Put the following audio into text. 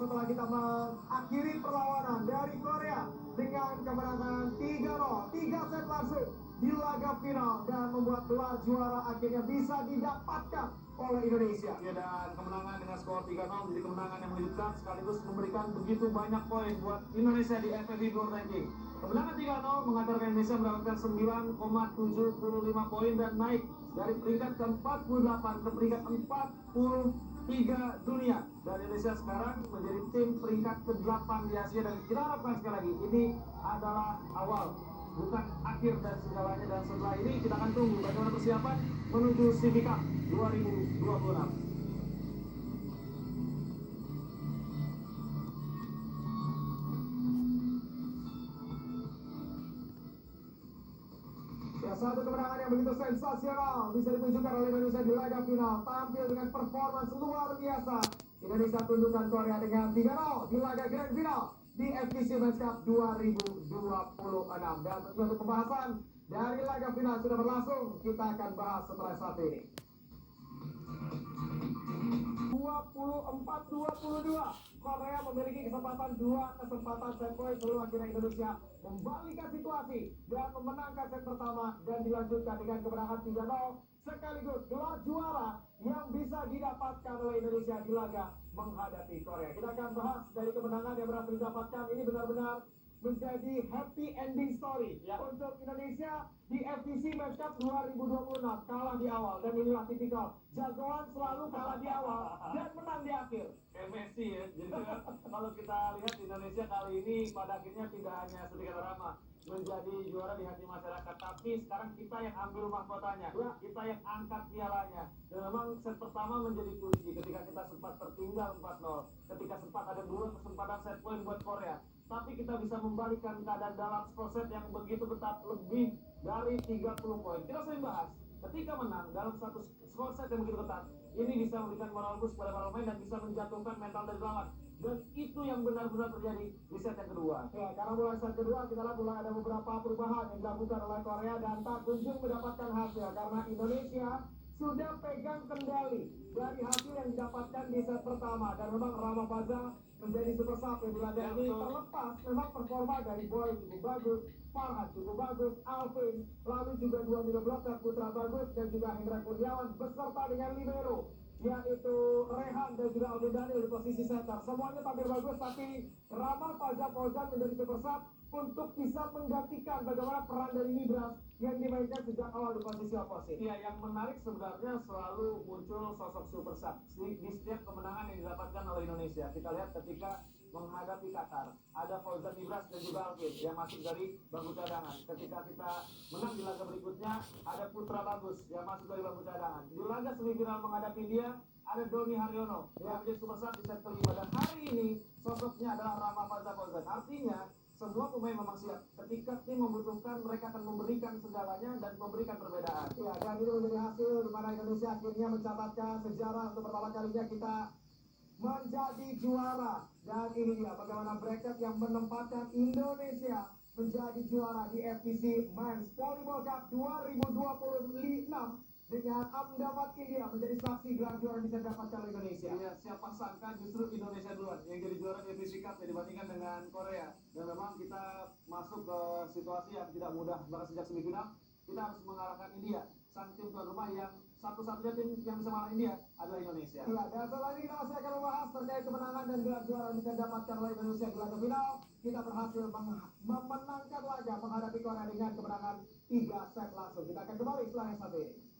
setelah kita mengakhiri perlawanan dari Korea dengan kemenangan 3-0, 3 set langsung di laga final dan membuat gelar juara akhirnya bisa didapatkan oleh Indonesia. Ya, dan kemenangan dengan skor 3-0 menjadi kemenangan yang mengejutkan sekaligus memberikan begitu banyak poin buat Indonesia di FIVB World Ranking. Kemenangan 3-0 mengantarkan Indonesia mendapatkan 9,75 poin dan naik dari peringkat ke-48 ke peringkat 43 dunia. Dan Indonesia sekarang menjadi tim peringkat ke-8 di Asia dan kita harapkan sekali lagi ini adalah awal, bukan akhir dari segalanya. Dan setelah ini kita akan tunggu bagaimana persiapan menuju SEA Cup 2026. Ya, satu kemenangan yang begitu sensasional bisa ditunjukkan oleh Indonesia di laga final. Tampil dengan performance luar biasa, Indonesia tundukkan Korea dengan 3-0 di laga grand final di FIVB Men's Cup 2026. Dan untuk pembahasan dari laga final sudah berlangsung, kita akan bahas setelah satu ini. 24-22, Korea memiliki kesempatan 2 kesempatan set point sebelum akhirnya Indonesia membalikkan situasi dan memenangkan set pertama dan dilanjutkan dengan kemenangan 3-0 sekaligus gelar juara yang bisa didapatkan oleh Indonesia di laga menghadapi Korea. Kita akan bahas dari kemenangan yang berhasil didapatkan. Ini benar-benar menjadi happy ending story ya untuk Indonesia di FIVB Men's Cup 2026. Kalah di awal dan inilah tipikal jagoan selalu kalah di awal dan menang di akhir. Kayak Messi ya. Jadi kalau kita lihat Indonesia kali ini pada akhirnya tidak hanya sedikit ramah menjadi juara di hati masyarakat, tapi sekarang kita yang ambil mahkotanya, kita yang angkat pialanya. Dan memang set pertama menjadi kunci ketika kita sempat tertinggal 4-0, ketika sempat ada 2 kesempatan set point buat Korea, tapi kita bisa membalikkan keadaan dalam skor set yang begitu ketat, lebih dari 30 poin. Kita sering bahas, ketika menang dalam satu skor set yang begitu ketat, ini bisa memberikan moral boost pada para pemain dan bisa menjatuhkan mental dari lawan. Dan itu yang benar-benar terjadi di set yang kedua. Ya, karena mulai set kedua kita lihat mulai ada beberapa perubahan yang dilakukan oleh Korea dan tak kunjung mendapatkan hasil karena Indonesia sudah pegang kendali dari hasil yang didapatkan di set pertama. Dan memang Ramapaza menjadi super sub yang di laga ini, terlepas memang performa dari Boy cukup bagus, Farhan cukup bagus, Alvin, lalu juga 2 middle blocker Putra bagus dan juga Hendra Kurniawan beserta dengan libero yaitu Rehan dan juga Alvin Daniel di posisi center. Semuanya tampil bagus, tapi Ramapaza Fauzan menjadi super sub untuk bisa menggantikan bagaimana peran dari Nibras yang dimainkan sejak awal di posisi oposit. Iya, yang menarik sebenarnya selalu muncul sosok super sub di setiap kemenangan yang didapatkan oleh Indonesia. Kita lihat ketika menghadapi Qatar, ada Fauzan Nibras dan juga Alvin yang masuk dari bangku cadangan. Ketika kita menang di laga berikutnya, ada Putra Bagus yang masuk dari bangku cadangan. Di laga semifinal menghadapi India, ada Doni Haryono yang menjadi super sub di set kelima. Dan hari ini sosoknya adalah Ramapaza Fauzan. Artinya semua pemain memang siap. Ketika tim membutuhkan, mereka akan memberikan segalanya dan memberikan perbedaan. Ya, dan itu menjadi hasil di mana Indonesia akhirnya mencatatkan sejarah untuk pertama kalinya kita menjadi juara. Dan ini dia bagaimana bracket yang menempatkan Indonesia menjadi juara di FIVB Men's Volleyball Cup 2026 dengan Ahmedabad India menjadi saksi gelar juara bisa didapatkan oleh Indonesia. Ya, siapa sangka justru Indonesia duluan yang jadi juara di FIVB Cup ya, dibandingkan dengan Korea. Dan memang kita masuk ke situasi yang tidak mudah. Bahkan sejak semifinal kita harus mengalahkan India, sang tim tuan rumah yang satu-satunya tim yang bisa mengalahkan India adalah Indonesia. Iya, dan setelah ini kita masih akan membahas terkait kemenangan dan gelar juara yang bisa didapatkan oleh Indonesia di laga final. Kita berhasil memenangkan laga menghadapi Korea dengan kemenangan 3 set langsung. Kita akan kembali setelah yang satu ini.